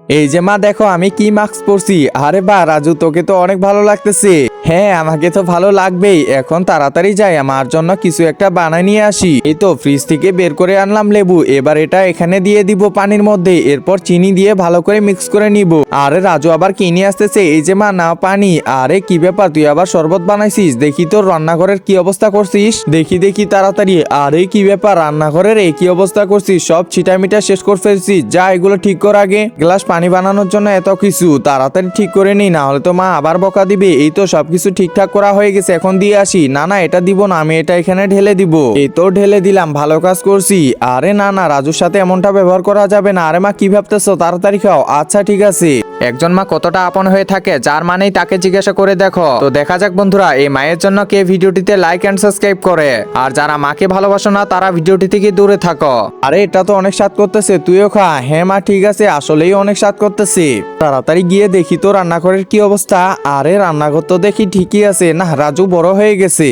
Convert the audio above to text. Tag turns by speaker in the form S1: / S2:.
S1: এই যে মা দেখো আমি কি মাস্ক পরছি। আরে বা রাজু, তোকে তো অনেক ভালো লাগতেছে। হ্যাঁ আমাকে তো ভালো লাগবেই। এখন তাড়াতাড়ি যাই আমার জন্য কিছু একটা বানাই নিয়ে আসি। এই তো ফ্রিজ থেকে বের করে আনলাম লেবু। এবার এটা এখানে দিয়ে দিব পানির মধ্যে, এরপর চিনি দিয়ে ভালো করে মিক্স করে নিব। আরে রাজু আবার কি নিয়ে আসতেছে? এই যে মা নাও পানি। আরে কি ব্যাপার, তুই আবার শরবত বানাইছিস? দেখি তোর রান্নাঘরের কি অবস্থা করছিস, দেখি তাড়াতাড়ি। আরে কি ব্যাপার, রান্নাঘরের এই কি অবস্থা করছিস? সব ছিটামিটা শেষ করে ফেলছিস। যা এগুলো ঠিক কর আগে। গ্লাস পানি বানানোর জন্য এত কিছু, তাড়াতাড়ি ঠিক করে নি, না হলে তো মা আবার বকা দিবে। এই তো সবকিছু ঠিকঠাক করা হয়ে গেছে, এখন দিয়ে আসি। না না এটা দিব না, আমি এটা এখানে ঢেলে দিব। এই তো ঢেলে দিলাম, ভালো কাজ করছি। আরে না না, রাজুর সাথে এমনটা ব্যবহার করা যাবে না। আরে মা কি ভাবতেছো, তাড়াতাড়ি খাও। আচ্ছা ঠিক আছে। একজন মা কতটা আপন হয়ে থাকে, যার মানেই তাকে জিজ্ঞাসা করে দেখো। তো দেখা যাক বন্ধুরা, এই মায়ের জন্য কে ভিডিওটিতে লাইক এন্ড সাবস্ক্রাইব করে। আর যারা মাকে ভালোবাসো না তারা ভিডিওটি থেকে দূরে থাকো। আরে এটা তো অনেক স্বাদ করতেছে, তুইও খা। হ্যাঁ মা ঠিক আছে, আসলেই অনেক স্বাদ করতেছে। তাড়াতাড়ি গিয়ে দেখি তো রান্নাঘরের কি অবস্থা। আরে রান্নাঘর তো দেখি ঠিকই আছে। না রাজু বড় হয়ে গেছে।